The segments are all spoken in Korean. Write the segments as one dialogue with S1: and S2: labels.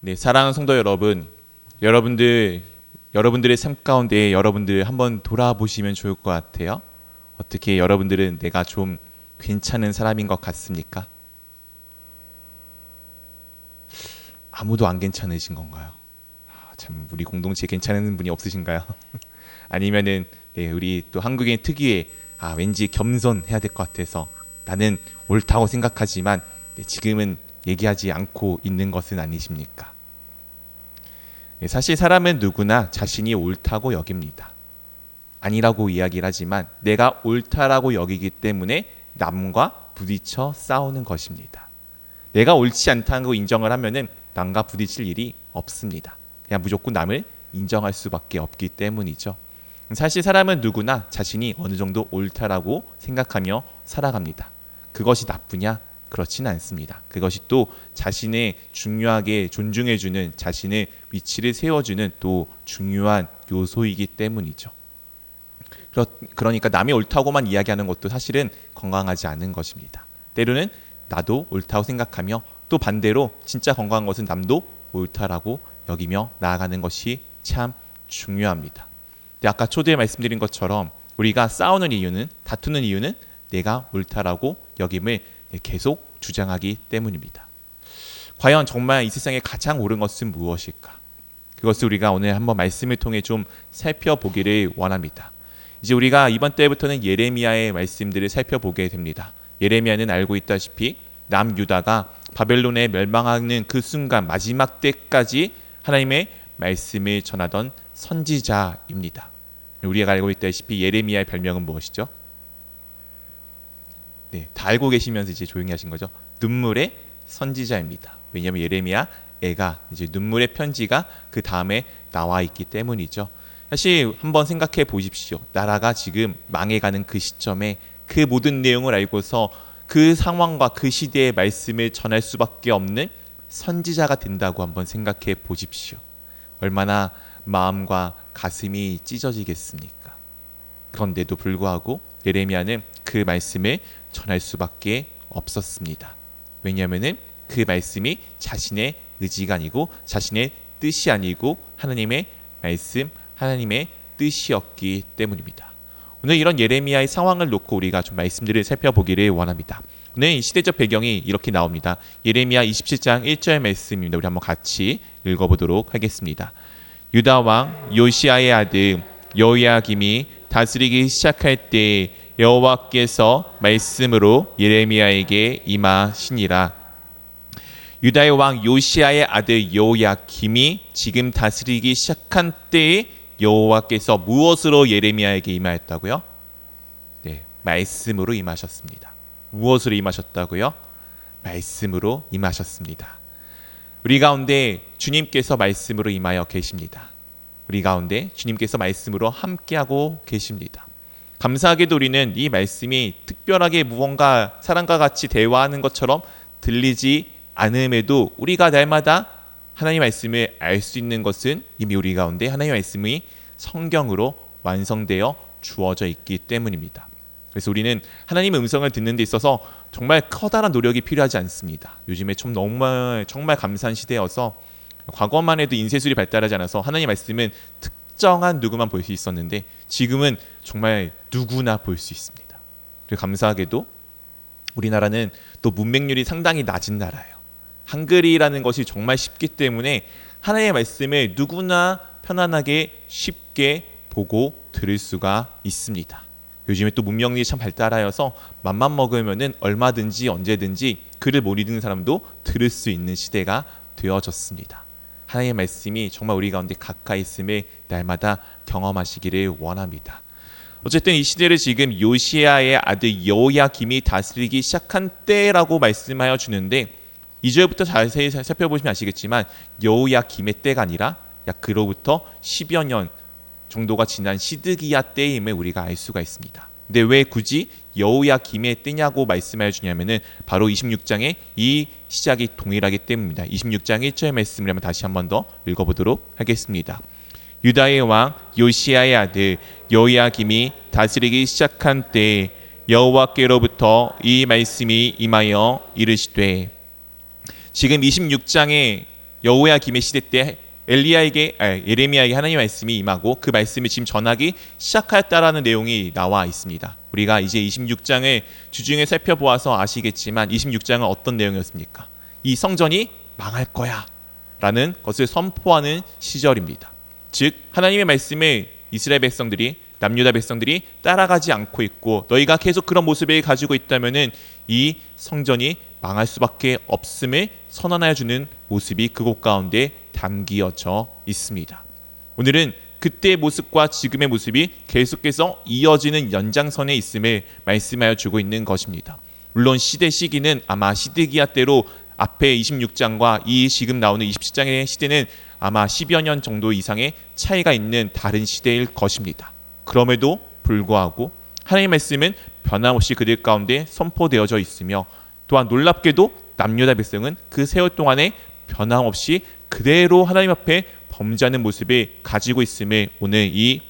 S1: 네, 사랑하는 성도 여러분, 여러분들의 삶 가운데 여러분들 한번 돌아보시면 좋을 것 같아요. 어떻게 여러분들은 내가 좀 괜찮은 사람인 것 같습니까? 아무도 안 괜찮으신 건가요? 참 우리 공동체에 괜찮은 분이 없으신가요? 아니면은 네, 우리 또 한국인 특유의 왠지 겸손해야 될 것 같아서 나는 옳다고 생각하지만 네, 지금은 얘기하지 않고 있는 것은 아니십니까? 네, 사실 사람은 누구나 자신이 옳다고 여깁니다. 아니라고 이야기를 하지만 내가 옳다라고 여기기 때문에 남과 부딪혀 싸우는 것입니다. 내가 옳지 않다는 거 인정을 하면은 남과 부딪힐 일이 없습니다. 그냥 무조건 남을 인정할 수밖에 없기 때문이죠. 사실 사람은 누구나 자신이 어느 정도 옳다라고 생각하며 살아갑니다. 그것이 나쁘냐? 그렇지는 않습니다. 그것이 또 자신을 중요하게 존중해주는, 자신의 위치를 세워주는 또 중요한 요소이기 때문이죠. 그러니까 남이 옳다고만 이야기하는 것도 사실은 건강하지 않은 것입니다. 때로는 나도 옳다고 생각하며 또 반대로 진짜 건강한 것은 남도 옳다라고 여기며 나아가는 것이 참 중요합니다. 근데 아까 초대에 말씀드린 것처럼 우리가 싸우는 이유는, 다투는 이유는 내가 옳다라고 여김을 계속 주장하기 때문입니다. 과연 정말 이 세상에 가장 옳은 것은 무엇일까? 그것을 우리가 오늘 한번 말씀을 통해 좀 살펴보기를 원합니다. 이제 우리가 이번 때부터는 예레미야의 말씀들을 살펴보게 됩니다. 예레미야는 알고 있다시피 남유다가 바벨론에 멸망하는 그 순간 마지막 때까지 하나님의 말씀을 전하던 선지자입니다. 우리가 알고 있다시피 예레미야의 별명은 무엇이죠? 네, 다 알고 계시면서 이제 조용히 하신 거죠. 눈물의 선지자입니다. 왜냐하면 예레미야 애가 이제 눈물의 편지가 그 다음에 나와 있기 때문이죠. 사실 한번 생각해 보십시오. 나라가 지금 망해가는 그 시점에 그 모든 내용을 알고서 그 상황과 그 시대의 말씀을 전할 수밖에 없는 선지자가 된다고 한번 생각해 보십시오. 얼마나 마음과 가슴이 찢어지겠습니까? 그런데도 불구하고 예레미야는 그 말씀을 전할 수밖에 없었습니다. 왜냐하면 그 말씀이 자신의 의지가 아니고 자신의 뜻이 아니고 하나님의 말씀, 하나님의 뜻이었기 때문입니다. 오늘 이런 예레미야의 상황을 놓고 우리가 좀 말씀들을 살펴보기를 원합니다. 오늘 이 시대적 배경이 이렇게 나옵니다. 예레미야 27장 1절 말씀입니다. 우리 한번 같이 읽어보도록 하겠습니다. 유다 왕 요시야의 아들 여호야김이 다스리기 시작할 때 여호와께서 말씀으로 예레미야에게 임하시니라. 유다의 왕 요시야의 아들 여호야김이 지금 다스리기 시작한 때에 여호와께서 무엇으로 예레미야에게 임하였다고요? 네, 말씀으로 임하셨습니다. 무엇으로 임하셨다고요? 말씀으로 임하셨습니다. 우리 가운데 주님께서 말씀으로 임하여 계십니다. 우리 가운데 주님께서 말씀으로 함께하고 계십니다. 감사하게도 우리는 이 말씀이 특별하게 무언가 사람과 같이 대화하는 것처럼 들리지 않음에도 우리가 날마다 하나님의 말씀을 알 수 있는 것은 이미 우리 가운데 하나님의 말씀이 성경으로 완성되어 주어져 있기 때문입니다. 그래서 우리는 하나님의 음성을 듣는 데 있어서 정말 커다란 노력이 필요하지 않습니다. 요즘에 정말 감사한 시대여서 과거만 해도 인쇄술이 발달하지 않아서 하나님의 말씀은 특정한 누구만 볼 수 있었는데 지금은 정말 누구나 볼 수 있습니다. 그리고 감사하게도 우리나라는 또 문맹률이 상당히 낮은 나라예요. 한글이라는 것이 정말 쉽기 때문에 하나님의 말씀을 누구나 편안하게 쉽게 보고 들을 수가 있습니다. 요즘에 또 문명률이 참 발달하여서 맘만 먹으면은 얼마든지 언제든지 글을 못 읽는 사람도 들을 수 있는 시대가 되어졌습니다. 하나님의 말씀이 정말 우리 가운데 가까이 있음을 날마다 경험하시기를 원합니다. 어쨌든 이 시대를 지금 요시야의 아들 여호야김이 다스리기 시작한 때라고 말씀하여 주는데 2절부터 자세히 살펴보시면 아시겠지만 여호야김의 때가 아니라 약 그로부터 10여 년 정도가 지난 시드기야 때임을 우리가 알 수가 있습니다. 근데 왜 굳이 여호야김의 때냐고 말씀하여 주냐면은 바로 26장에 이 시작이 동일하기 때문입니다. 26장 1절 말씀을 한번 다시 한 번 더 읽어보도록 하겠습니다. 유다의 왕 요시야의 아들 여호야김이 다스리기 시작한 때 여호와께로부터 이 말씀이 임하여 이르시되, 지금 26장에 여호야김의 시대 때 예레미야에게 하나님의 말씀이 임하고 그 말씀을 지금 전하기 시작하였다라는 내용이 나와 있습니다. 우리가 이제 26장을 주중에 살펴보아서 아시겠지만 26장은 어떤 내용이었습니까? 이 성전이 망할 거야 라는 것을 선포하는 시절입니다. 즉 하나님의 말씀을 이스라엘 백성들이, 남유다 백성들이 따라가지 않고 있고 너희가 계속 그런 모습을 가지고 있다면은 이 성전이 망할 수밖에 없음을 선언하여 주는 모습이 그곳 가운데 담기어져 있습니다. 오늘은 그때의 모습과 지금의 모습이 계속해서 이어지는 연장선에 있음을 말씀하여 주고 있는 것입니다. 물론 시기는 아마 시드기야 때로 앞에 26장과 이 지금 나오는 27장의 시대는 아마 10여 년 정도 이상의 차이가 있는 다른 시대일 것입니다. 그럼에도 불구하고 하나님의 말씀은 변함없이 그들 가운데 선포되어져 있으며 또한 놀랍게도 남유다 백성은 그 세월 동안에 변함없이 그대로 하나님 앞에 범죄하는 모습을 가지고 있음을 오늘 이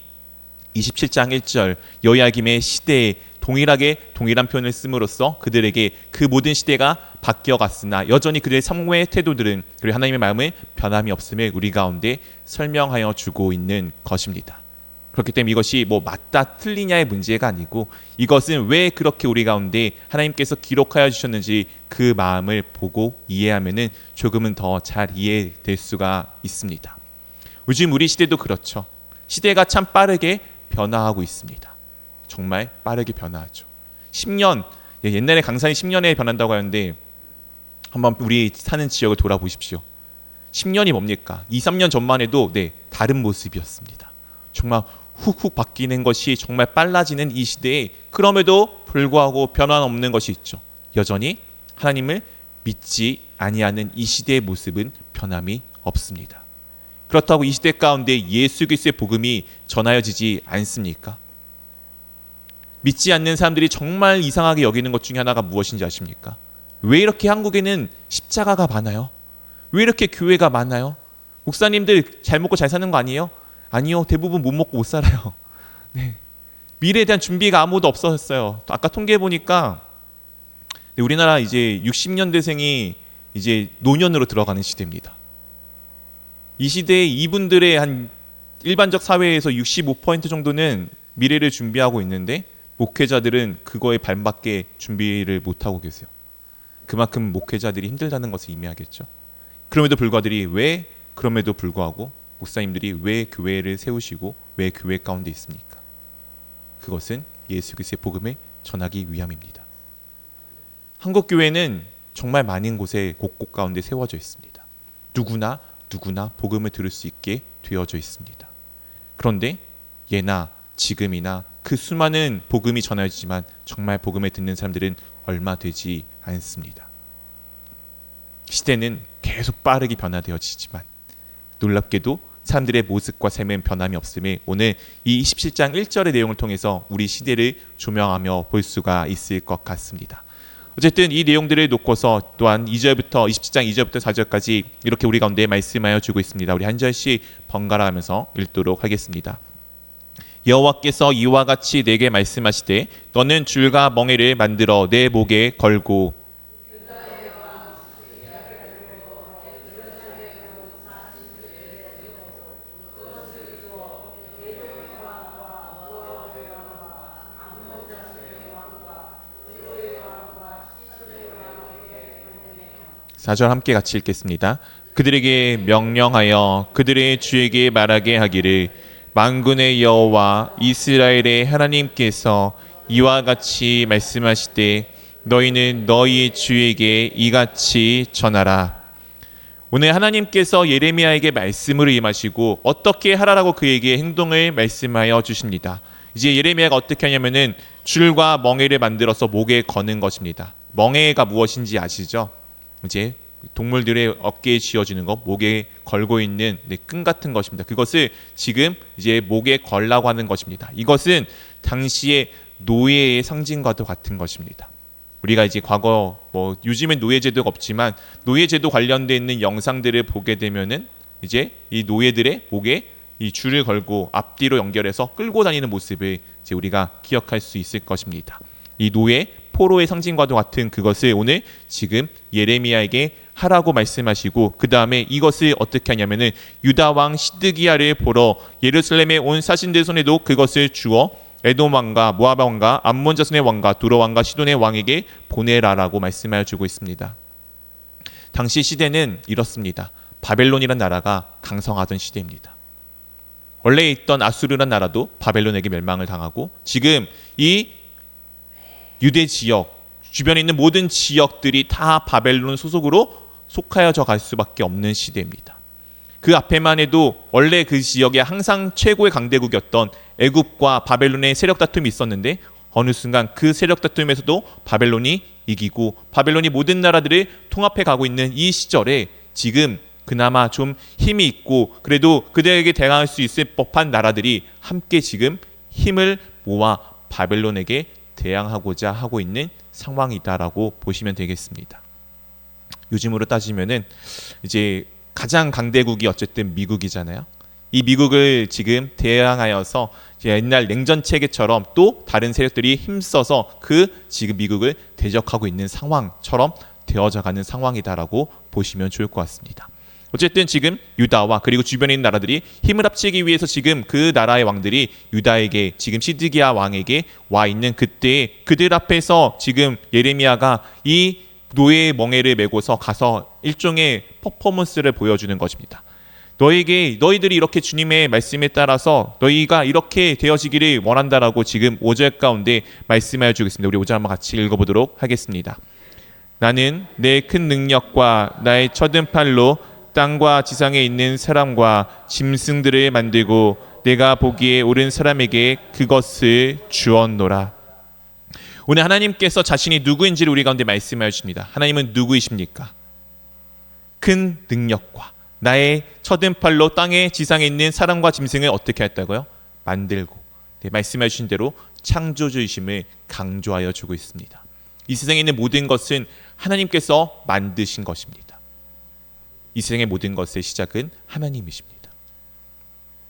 S1: 27장 1절 여호야김의 시대에 동일한 표현을 씀으로써 그들에게 그 모든 시대가 바뀌어갔으나 여전히 그들의 삶의 태도들은 그리고 하나님의 마음은 변함이 없음을 우리 가운데 설명하여 주고 있는 것입니다. 그렇기 때문에 이것이 맞다 틀리냐의 문제가 아니고 이것은 왜 그렇게 우리 가운데 하나님께서 기록하여 주셨는지 그 마음을 보고 이해하면은 조금은 더 잘 이해될 수가 있습니다. 요즘 우리 시대도 그렇죠. 시대가 참 빠르게 변화하고 있습니다. 정말 빠르게 변화하죠. 10년, 옛날에 강산이 10년에 변한다고 하는데 한번 우리 사는 지역을 돌아보십시오. 10년이 뭡니까? 2, 3년 전만 해도 다른 모습이었습니다. 정말 훅훅 바뀌는 것이 정말 빨라지는 이 시대에 그럼에도 불구하고 변화는 없는 것이 있죠. 여전히 하나님을 믿지 아니하는 이 시대의 모습은 변함이 없습니다. 그렇다고 이 시대 가운데 예수 그리스도의 복음이 전하여지지 않습니까? 믿지 않는 사람들이 정말 이상하게 여기는 것 중에 하나가 무엇인지 아십니까? 왜 이렇게 한국에는 십자가가 많아요? 왜 이렇게 교회가 많아요? 목사님들 잘 먹고 잘 사는 거 아니에요? 아니요. 대부분 못 먹고 못 살아요. 미래에 대한 준비가 아무도 없었어요. 아까 통계해 보니까 우리나라 이제 60년대생이 이제 노년으로 들어가는 시대입니다. 이 시대에 이분들의 한 일반적 사회에서 65% 정도는 미래를 준비하고 있는데 목회자들은 그거에 반밖에 준비를 못하고 계세요. 그만큼 목회자들이 힘들다는 것을 의미하겠죠. 그럼에도 불구하고 목사님들이 왜 교회를 세우시고 왜 교회 가운데 있습니까? 그것은 예수 그리스도의 복음을 전하기 위함입니다. 한국 교회는 정말 많은 곳에 곳곳 가운데 세워져 있습니다. 누구나 복음을 들을 수 있게 되어져 있습니다. 그런데 예나 지금이나 그 수많은 복음이 전해지지만 정말 복음을 듣는 사람들은 얼마 되지 않습니다. 시대는 계속 빠르게 변화되어지지만 놀랍게도 사람들의 모습과 삶은 변함이 없음에 오늘 이 27장 1절의 내용을 통해서 우리 시대를 조명하며 볼 수가 있을 것 같습니다. 어쨌든 이 내용들을 놓고서 또한 27장 2절부터 4절까지 이렇게 우리 가운데 말씀하여 주고 있습니다. 우리 한 절씩 번갈아 가면서 읽도록 하겠습니다. 여호와께서 이와 같이 내게 말씀하시되 너는 줄과 멍에를 만들어 내 목에 걸고 (4절) 함께 같이 읽겠습니다. 그들에게 명령하여 그들의 주에게 말하게 하기를 만군의 여호와 이스라엘의 하나님께서 이와 같이 말씀하시되 너희는 너희 주에게 이같이 전하라. 오늘 하나님께서 예레미야에게 말씀을 임하시고 어떻게 하라라고 그에게 행동을 말씀하여 주십니다. 이제 예레미야가 어떻게 하냐면은 줄과 멍에를 만들어서 목에 거는 것입니다. 멍에가 무엇인지 아시죠? 이제 동물들의 어깨에 쥐어지는 것, 목에 걸고 있는 끈 같은 것입니다. 그것을 지금 이제 목에 걸라고 하는 것입니다. 이것은 당시의 노예의 상징과도 같은 것입니다. 우리가 이제 과거 요즘엔 노예제도가 없지만 노예제도 관련되어 있는 영상들을 보게 되면은 이제 이 노예들의 목에 이 줄을 걸고 앞뒤로 연결해서 끌고 다니는 모습을 이제 우리가 기억할 수 있을 것입니다. 이 노예 포로의 상징과도 같은 그것을 오늘 지금 예레미야에게 하라고 말씀하시고 그 다음에 이것을 어떻게 하냐면은 유다 왕 시드기야를 보러 예루살렘에 온 사신들 손에도 그것을 주어 에돔 왕과 모압 왕과 암몬 자손의 왕과 두로 왕과 시돈의 왕에게 보내라라고 말씀하여 주고 있습니다. 당시 시대는 이렇습니다. 바벨론이란 나라가 강성하던 시대입니다. 원래 있던 아수르란 나라도 바벨론에게 멸망을 당하고 지금 이 유대 지역 주변에 있는 모든 지역들이 다 바벨론 소속으로 속하여져 갈 수밖에 없는 시대입니다. 그 앞에만 해도 원래 그 지역에 항상 최고의 강대국이었던 애굽과 바벨론의 세력 다툼이 있었는데 어느 순간 그 세력 다툼에서도 바벨론이 이기고 바벨론이 모든 나라들을 통합해 가고 있는 이 시절에 지금 그나마 좀 힘이 있고 그래도 그들에게 대항할 수 있을 법한 나라들이 함께 지금 힘을 모아 바벨론에게 대항하고자 하고 있는 상황이다라고 보시면 되겠습니다. 요즘으로 따지면은 이제 가장 강대국이 어쨌든 미국이잖아요. 이 미국을 지금 대항하여서 옛날 냉전 체계처럼 또 다른 세력들이 힘써서 그 지금 미국을 대적하고 있는 상황처럼 되어져가는 상황이다라고 보시면 좋을 것 같습니다. 어쨌든 지금 유다와 그리고 주변에 있는 나라들이 힘을 합치기 위해서 지금 그 나라의 왕들이 유다에게 지금 시드기야 왕에게 와 있는 그때 그들 앞에서 지금 예레미야가 이 노예의 멍에를 메고서 가서 일종의 퍼포먼스를 보여주는 것입니다. 너희들이 이렇게 주님의 말씀에 따라서 너희가 이렇게 되어지기를 원한다라고 지금 5절 가운데 말씀하여 주겠습니다. 우리 5절 한번 같이 읽어보도록 하겠습니다. 나는 내 큰 능력과 나의 쳐든 팔로 땅과 지상에 있는 사람과 짐승들을 만들고 내가 보기에 옳은 사람에게 그것을 주었노라. 오늘 하나님께서 자신이 누구인지를 우리 가운데 말씀하여 주십니다. 하나님은 누구이십니까? 큰 능력과 나의 쳐든 팔로 땅의 지상에 있는 사람과 짐승을 어떻게 했다고요? 만들고 말씀해 주신 대로 창조주이심을 강조하여 주고 있습니다. 이 세상에 있는 모든 것은 하나님께서 만드신 것입니다. 이 세상의 모든 것의 시작은 하나님이십니다.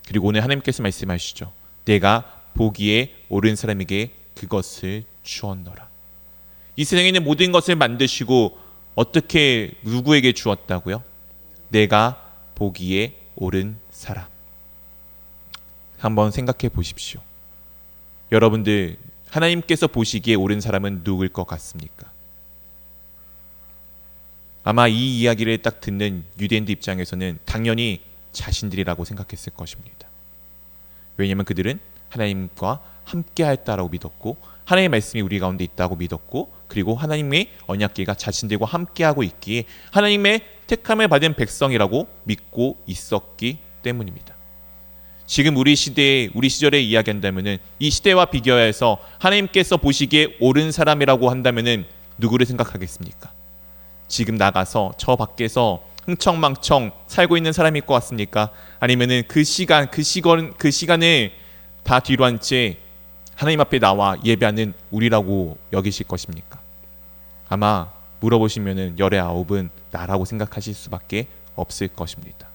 S1: 그리고 오늘 하나님께서 말씀하시죠. 내가 보기에 옳은 사람에게 그것을 주었노라. 이 세상에 있는 모든 것을 만드시고 어떻게 누구에게 주었다고요? 내가 보기에 옳은 사람. 한번 생각해 보십시오. 여러분들 하나님께서 보시기에 옳은 사람은 누구일 것 같습니까? 아마 이 이야기를 딱 듣는 유대인들 입장에서는 당연히 자신들이라고 생각했을 것입니다. 왜냐하면 그들은 하나님과 함께 했다라고 믿었고 하나님의 말씀이 우리 가운데 있다고 믿었고 그리고 하나님의 언약궤가 자신들과 함께하고 있기에 하나님의 택함을 받은 백성이라고 믿고 있었기 때문입니다. 지금 우리 시절에 이야기한다면은 이 시대와 비교해서 하나님께서 보시기에 옳은 사람이라고 한다면은 누구를 생각하겠습니까? 지금 나가서 저 밖에서 흥청망청 살고 있는 사람일 것 같습니까? 아니면은 그 시간을 다 뒤로 한 채 하나님 앞에 나와 예배하는 우리라고 여기실 것입니까? 아마 물어보시면은 열의 아홉은 나라고 생각하실 수밖에 없을 것입니다.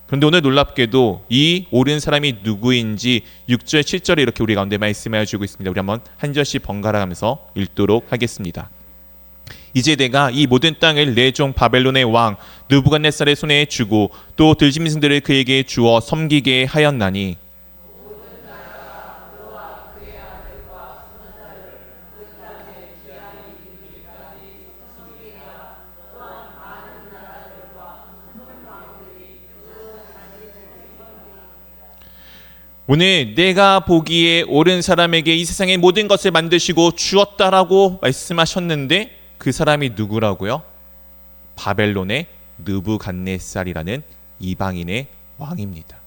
S1: 그런데 오늘 놀랍게도 이 옳은 사람이 누구인지 6절, 7절에 이렇게 우리 가운데 말씀하여 주고 있습니다. 우리 한번 한 절씩 번갈아 가면서 읽도록 하겠습니다. 이제 내가 이 모든 땅을 내 종 바벨론의 왕 느부갓네살의 손에 주고 또 들짐승들을 그에게 주어 섬기게 하였나니 오늘 내가 보기에 옳은 사람에게 이 세상의 모든 것을 만드시고 주었다라고 말씀하셨는데 그 사람이 누구라고요? 바벨론의 느부갓네살이라는 이방인의 왕입니다.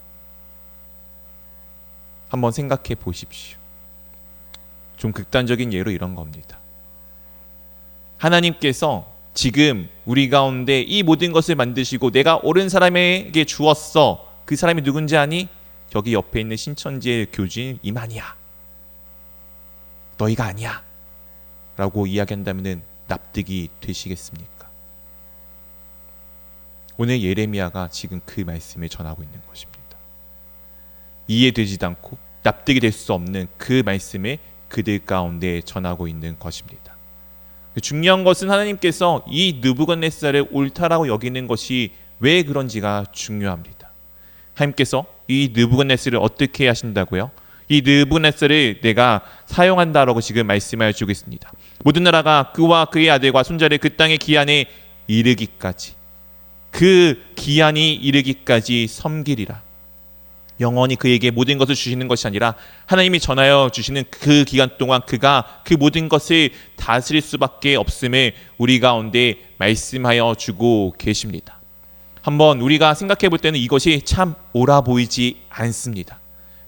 S1: 한번 생각해 보십시오. 좀 극단적인 예로 이런 겁니다. 하나님께서 지금 우리 가운데 이 모든 것을 만드시고 내가 옳은 사람에게 주었어. 그 사람이 누군지 아니? 여기 옆에 있는 신천지의 교주인 이만희야. 너희가 아니야. 라고 이야기한다면 납득이 되시겠습니까? 오늘 예레미야가 지금 그 말씀을 전하고 있는 것입니다. 이해되지도 않고 납득이 될 수 없는 그 말씀을 그들 가운데 전하고 있는 것입니다. 중요한 것은 하나님께서 이 느부갓네살을 옳다라고 여기는 것이 왜 그런지가 중요합니다. 하나님께서 이 느부갓네살을 어떻게 하신다고요? 이 느부갓네살을 내가 사용한다라고 지금 말씀하여 주고 있습니다. 모든 나라가 그와 그의 아들과 손자를 그 땅의 기한에 이르기까지, 그 기한이 이르기까지 섬기리라. 영원히 그에게 모든 것을 주시는 것이 아니라 하나님이 전하여 주시는 그 기간 동안 그가 그 모든 것을 다스릴 수밖에 없음을 우리 가운데 말씀하여 주고 계십니다. 한번 우리가 생각해 볼 때는 이것이 참 옳아 보이지 않습니다.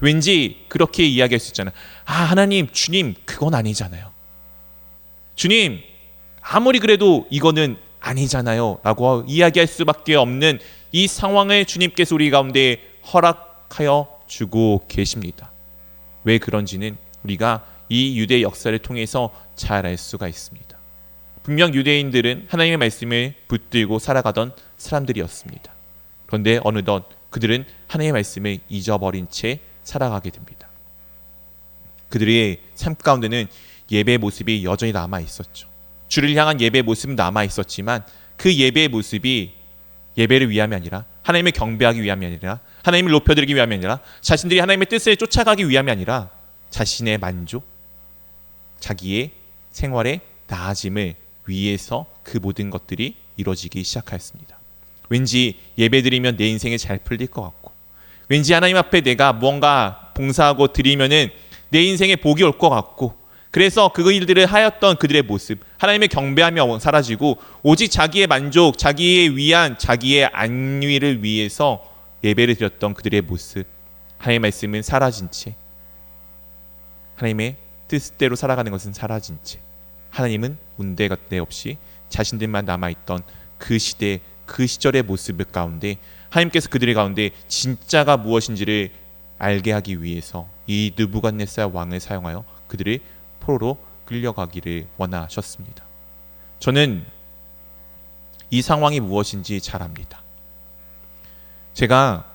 S1: 왠지 그렇게 이야기할 수 있잖아요. 하나님, 주님, 그건 아니잖아요. 주님, 아무리 그래도 이거는 아니잖아요 라고 이야기할 수밖에 없는 이 상황을 주님께서 우리 가운데 허락하여 주고 계십니다. 왜 그런지는 우리가 이 유대 역사를 통해서 잘 알 수가 있습니다. 분명 유대인들은 하나님의 말씀을 붙들고 살아가던 사람들이었습니다. 그런데 어느덧 그들은 하나님의 말씀을 잊어버린 채 살아가게 됩니다. 그들의 삶 가운데는 예배 모습이 여전히 남아 있었죠. 주를 향한 예배 모습은 남아 있었지만 그 예배의 모습이 예배를 위함이 아니라 하나님을 경배하기 위함이 아니라 하나님을 높여드리기 위함이 아니라 자신들이 하나님의 뜻을 쫓아가기 위함이 아니라 자신의 만족, 자기의 생활의 나아짐을 위해서 그 모든 것들이 이루어지기 시작하였습니다. 왠지 예배드리면 내 인생이 잘 풀릴 것 같고, 왠지 하나님 앞에 내가 무언가 봉사하고 드리면은 내 인생에 복이 올 것 같고, 그래서 그 일들을 하였던 그들의 모습, 하나님의 경배하며 사라지고 오직 자기의 만족, 자기의 위안, 자기의 안위를 위해서 예배를 드렸던 그들의 모습, 하나님의 말씀은 사라진 채, 하나님의 뜻대로 살아가는 것은 사라진 채, 하나님은 운대갓대 없이 자신들만 남아있던 그 시대, 그 시절의 모습 가운데 하나님께서 그들의 가운데 진짜가 무엇인지를 알게 하기 위해서 이 느부갓네살 왕을 사용하여 그들을 포로로 끌려가기를 원하셨습니다. 저는 이 상황이 무엇인지 잘 압니다. 제가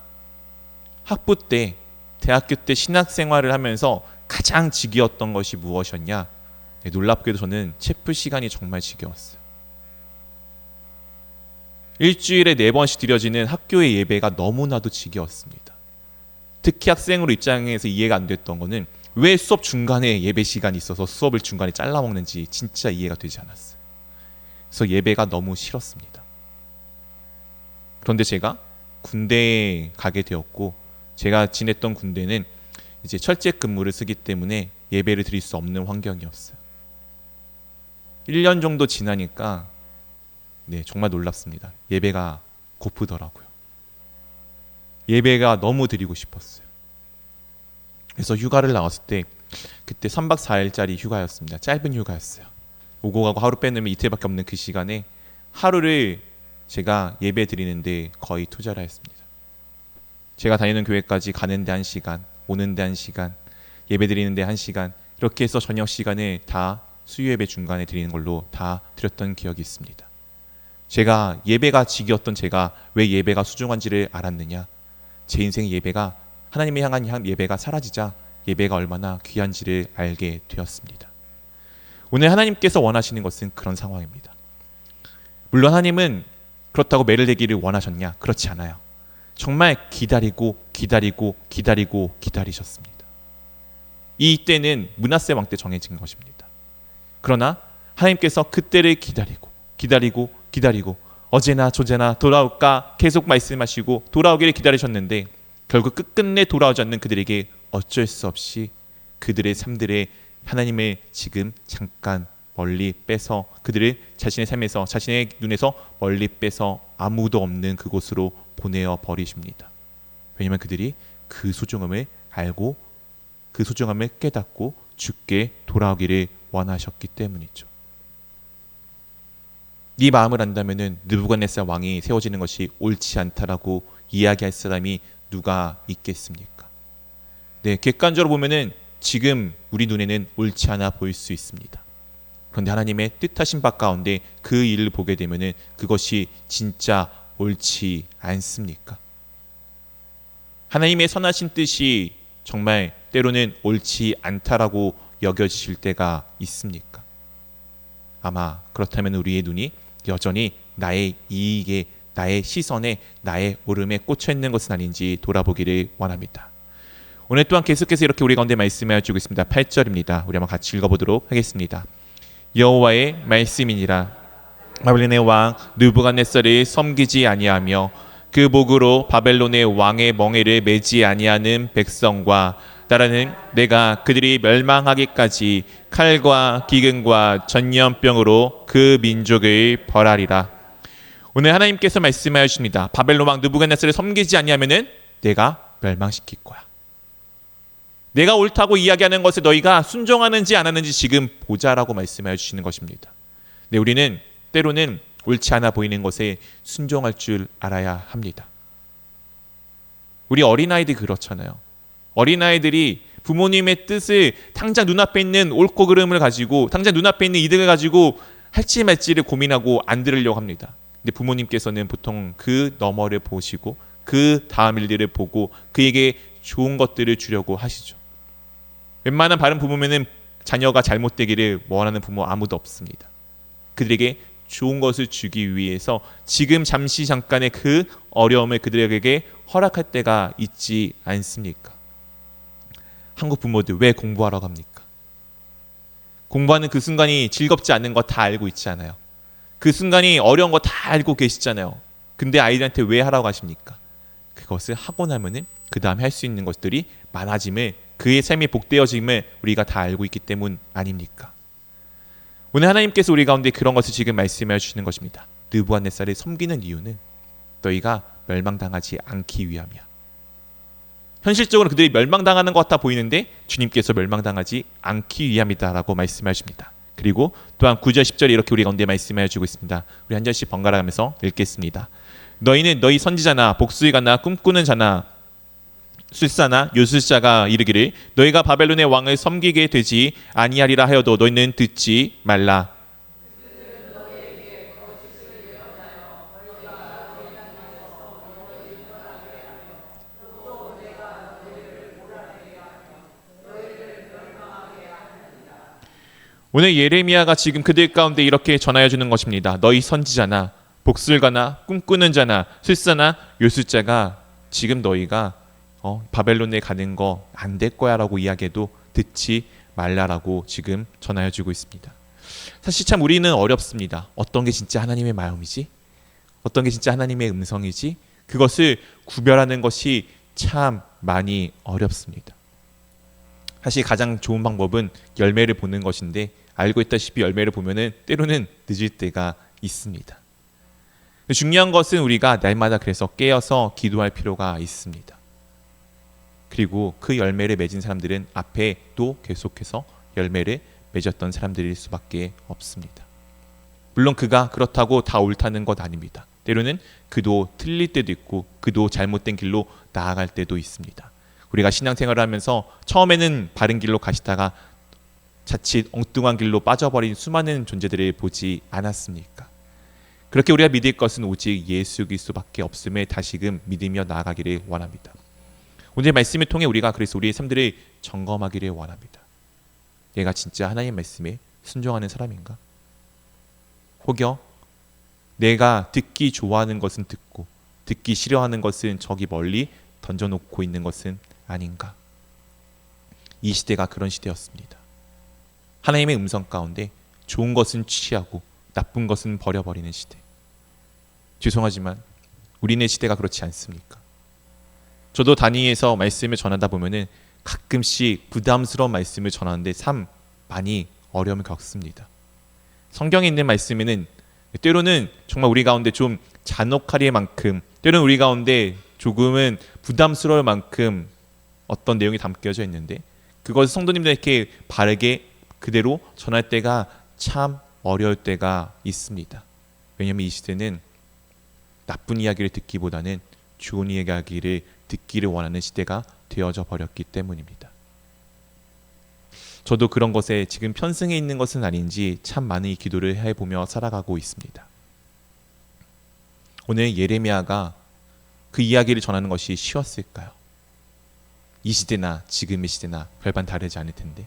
S1: 학부 때, 대학교 때 신학생활을 하면서 가장 지겨웠던 것이 무엇이었냐? 놀랍게도 저는 체프 시간이 정말 지겨웠어요. 일주일에 4번씩 드려지는 학교의 예배가 너무나도 지겨웠습니다. 특히 학생으로 입장에서 이해가 안 됐던 거는 왜 수업 중간에 예배 시간이 있어서 수업을 중간에 잘라먹는지 진짜 이해가 되지 않았어요. 그래서 예배가 너무 싫었습니다. 그런데 제가 군대에 가게 되었고, 제가 지냈던 군대는 이제 철제 근무를 쓰기 때문에 예배를 드릴 수 없는 환경이었어요. 1년 정도 지나니까 정말 놀랍습니다. 예배가 고프더라고요. 예배가 너무 드리고 싶었어요. 그래서 휴가를 나왔을 때 그때 3박 4일짜리 휴가였습니다. 짧은 휴가였어요. 오고 가고 하루 빼놓으면 이틀밖에 없는 그 시간에 하루를 제가 예배 드리는데 거의 투자를 했습니다. 제가 다니는 교회까지 가는데 1시간, 오는데 1시간, 예배 드리는데 1시간, 이렇게 해서 저녁 시간에 다 수요 예배 중간에 드리는 걸로 다 드렸던 기억이 있습니다. 제가 예배가 지겼던 제가 왜 예배가 소중한지를 알았느냐? 제 인생 예배가 하나님을 향한 예배가 사라지자 예배가 얼마나 귀한지를 알게 되었습니다. 오늘 하나님께서 원하시는 것은 그런 상황입니다. 물론 하나님은 그렇다고 매를 대기를 원하셨냐? 그렇지 않아요. 정말 기다리고 기다리셨습니다. 이 때는 므낫세 왕 때 정해진 것입니다. 그러나 하나님께서 그때를 기다리고 어제나 저제나 돌아올까 계속 말씀하시고 돌아오기를 기다리셨는데 결국 끝끝내 돌아오지 않는 그들에게 어쩔 수 없이 그들의 삶들에 하나님을 지금 잠깐 멀리 빼서 그들을 자신의 삶에서 자신의 눈에서 멀리 빼서 아무도 없는 그곳으로 보내어 버리십니다. 왜냐하면 그들이 그 소중함을 알고 그 소중함을 깨닫고 주께 돌아오기를 원하셨기 때문이죠. 이 마음을 안다면은 느부갓네살 왕이 세워지는 것이 옳지 않다라고 이야기할 사람이 누가 있겠습니까? 객관적으로 보면은 지금 우리 눈에는 옳지 않아 보일 수 있습니다. 그런데 하나님의 뜻하신 바 가운데 그 일을 보게 되면은 그것이 진짜 옳지 않습니까? 하나님의 선하신 뜻이 정말 때로는 옳지 않다라고 여겨지실 때가 있습니까? 아마 그렇다면 우리의 눈이 여전히 나의 이익에, 나의 시선에, 나의 오름에 꽂혀 있는 것은 아닌지 돌아보기를 원합니다. 오늘 또한 계속해서 이렇게 우리 가운데 말씀해 주고 있습니다. 8절입니다. 우리 한번 같이 읽어보도록 하겠습니다. 여호와의 말씀이니라. 바벨론의 왕 느부갓네살을 섬기지 아니하며 그 복으로 바벨론의 왕의 멍에를 매지 아니하는 백성과 나라는 내가 그들이 멸망하기까지 칼과 기근과 전염병으로 그 민족을 벌하리라. 오늘 하나님께서 말씀하여 주십니다. 바벨론 왕 느부갓네살을 섬기지 아니하면은 내가 멸망시킬 거야. 내가 옳다고 이야기하는 것에 너희가 순종하는지 안 하는지 지금 보자라고 말씀하여 주시는 것입니다. 네, 우리는 때로는 옳지 않아 보이는 것에 순종할 줄 알아야 합니다. 우리 어린아이들 그렇잖아요. 어린아이들이 부모님의 뜻을 당장 눈앞에 있는 옳고 그름을 가지고 당장 눈앞에 있는 이득을 가지고 할지 말지를 고민하고 안 들으려고 합니다. 근데 부모님께서는 보통 그 너머를 보시고 그 다음 일들을 보고 그에게 좋은 것들을 주려고 하시죠. 웬만한 바른 부모면은 자녀가 잘못되기를 원하는 부모 아무도 없습니다. 그들에게 좋은 것을 주기 위해서 지금 잠시 잠깐의 그 어려움을 그들에게 허락할 때가 있지 않습니까? 한국 부모들 왜 공부하러 갑니까? 공부하는 그 순간이 즐겁지 않는 거 다 알고 있지 않아요? 그 순간이 어려운 거 다 알고 계시잖아요. 근데 아이들한테 왜 하라고 하십니까? 그것을 하고 나면은 그 다음에 할 수 있는 것들이 많아짐을, 그의 삶이 복되어짐을 우리가 다 알고 있기 때문 아닙니까? 오늘 하나님께서 우리 가운데 그런 것을 지금 말씀해 주시는 것입니다. 느부갓네살을 섬기는 이유는 너희가 멸망당하지 않기 위함이야. 현실적으로 그들이 멸망당하는 것 같아 보이는데 주님께서 멸망당하지 않기 위함이다라고 말씀하십니다. 그리고 또한 9절 10절에 이렇게 우리 가운데 말씀해 주고 있습니다. 우리 한 절씩 번갈아 가면서 읽겠습니다. 너희는 너희 선지자나 복수이가나 꿈꾸는 자나 술사나 요술자가 이르기를 너희가 바벨론의 왕을 섬기게 되지 아니하리라 하여도 너희는 듣지 말라. 오늘 예레미야가 지금 그들 가운데 이렇게 전하여 주는 것입니다. 너희 선지자나 복술가나 꿈꾸는 자나 술사나 요술자가 지금 너희가 바벨론에 가는 거 안 될 거야 라고 이야기해도 듣지 말라라고 지금 전하여 주고 있습니다. 사실 참 우리는 어렵습니다. 어떤 게 진짜 하나님의 마음이지? 어떤 게 진짜 하나님의 음성이지? 그것을 구별하는 것이 참 많이 어렵습니다. 사실 가장 좋은 방법은 열매를 보는 것인데 알고 있다시피 열매를 보면은 때로는 늦을 때가 있습니다. 중요한 것은 우리가 날마다 그래서 깨어서 기도할 필요가 있습니다. 그리고 그 열매를 맺은 사람들은 앞에 또 계속해서 열매를 맺었던 사람들일 수밖에 없습니다. 물론 그가 그렇다고 다 옳다는 것 아닙니다. 때로는 그도 틀릴 때도 있고 그도 잘못된 길로 나아갈 때도 있습니다. 우리가 신앙생활을 하면서 처음에는 바른 길로 가시다가 자칫 엉뚱한 길로 빠져버린 수많은 존재들을 보지 않았습니까? 그렇게 우리가 믿을 것은 오직 예수 그리스도밖에 없음을 다시금 믿으며 나아가기를 원합니다. 오늘 말씀을 통해 우리가 그래서 우리의 삶들을 점검하기를 원합니다. 내가 진짜 하나님의 말씀에 순종하는 사람인가? 혹여 내가 듣기 좋아하는 것은 듣고 듣기 싫어하는 것은 저기 멀리 던져놓고 있는 것은 아닌가? 이 시대가 그런 시대였습니다. 하나님의 음성 가운데 좋은 것은 취하고 나쁜 것은 버려버리는 시대. 죄송하지만 우리네 시대가 그렇지 않습니까? 저도 단위에서 말씀을 전하다 보면은 가끔씩 부담스러운 말씀을 전하는데 참 많이 어려움을 겪습니다. 성경에 있는 말씀에는 때로는 정말 우리 가운데 좀 잔혹할 만큼, 때로는 우리 가운데 조금은 부담스러울 만큼 어떤 내용이 담겨져 있는데 그것을 성도님들에게 바르게 그대로 전할 때가 참 어려울 때가 있습니다. 왜냐하면 이 시대는 나쁜 이야기를 듣기보다는 좋은 이야기를 듣기를 원하는 시대가 되어져 버렸기 때문입니다. 저도 그런 것에 지금 편승해 있는 것은 아닌지 참 많은 기도를 해보며 살아가고 있습니다. 오늘 예레미야가 그 이야기를 전하는 것이 쉬웠을까요? 이 시대나 지금의 시대나 별반 다르지 않을 텐데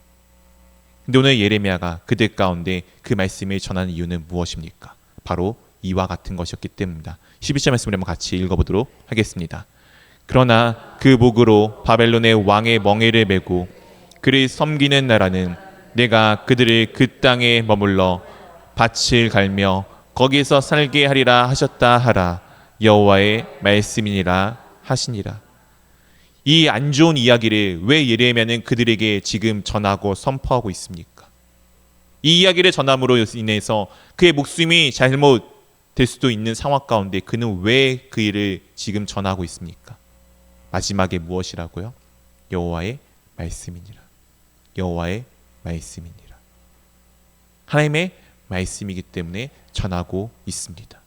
S1: 근데 오늘 예레미야가 그들 가운데 그 말씀을 전하는 이유는 무엇입니까? 바로 이와 같은 것이었기 때문입니다. 11절 말씀을 한번 같이 읽어보도록 하겠습니다. 그러나 그 목으로 바벨론의 왕의 멍에를 메고 그를 섬기는 나라는 내가 그들을 그 땅에 머물러 밭을 갈며 거기서 살게 하리라 하셨다 하라. 여호와의 말씀이니라 하시니라. 이 안 좋은 이야기를 왜 예레미야는 그들에게 지금 전하고 선포하고 있습니까? 이 이야기를 전함으로 인해서 그의 목숨이 잘못될 수도 있는 상황 가운데 그는 왜 그 일을 지금 전하고 있습니까? 마지막에 무엇이라고요? 여호와의 말씀이니라. 여호와의 말씀이니라. 하나님의 말씀이기 때문에 전하고 있습니다.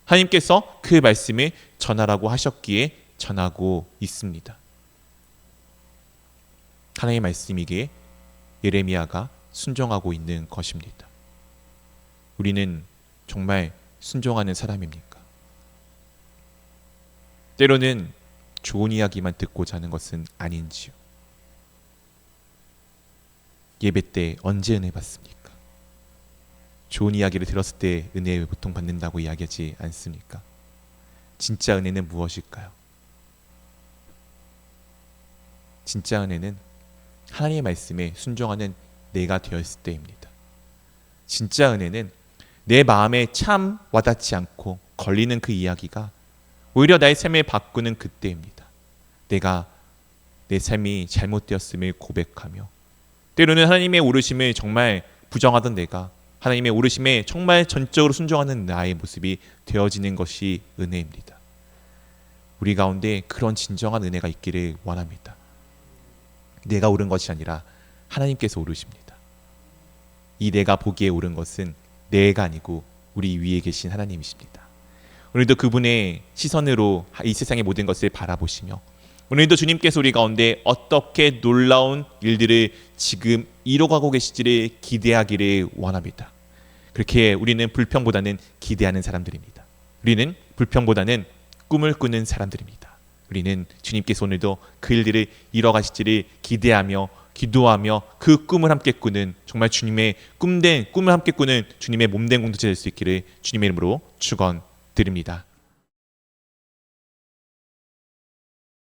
S1: 하나님께서 그 말씀을 전하라고 하셨기에 전하고 있습니다. 하나님의 말씀이기에 예레미야가 순종하고 있는 것입니다. 우리는 정말 순종하는 사람입니까? 때로는 좋은 이야기만 듣고자 하는 것은 아닌지요. 예배 때 언제 은혜 받습니까? 좋은 이야기를 들었을 때 은혜 보통 받는다고 이야기하지 않습니까? 진짜 은혜는 무엇일까요? 진짜 은혜는 하나님의 말씀에 순종하는 내가 되었을 때입니다. 진짜 은혜는 내 마음에 참 와닿지 않고 걸리는 그 이야기가 오히려 나의 삶을 바꾸는 그때입니다. 내가 내 삶이 잘못되었음을 고백하며 때로는 하나님의 오르심을 정말 부정하던 내가 하나님의 오르심에 정말 전적으로 순종하는 나의 모습이 되어지는 것이 은혜입니다. 우리 가운데 그런 진정한 은혜가 있기를 원합니다. 내가 오른 것이 아니라 하나님께서 오르십니다. 이 내가 보기에 오른 것은 내가 아니고 우리 위에 계신 하나님이십니다. 오늘도 그분의 시선으로 이 세상의 모든 것을 바라보시며 오늘도 주님께서 우리 가운데 어떻게 놀라운 일들을 지금 이뤄가고 계시지를 기대하기를 원합니다. 그렇게 우리는 불평보다는 기대하는 사람들입니다. 우리는 불평보다는 꿈을 꾸는 사람들입니다. 우리는 주님께서 오늘도 그 일들을 이뤄가시지를 기대하며 기도하며 그 꿈을 함께 꾸는 정말 주님의 꿈을 함께 꾸는 주님의 몸된 공동체 될 수 있기를 주님의 이름으로 축원드립니다.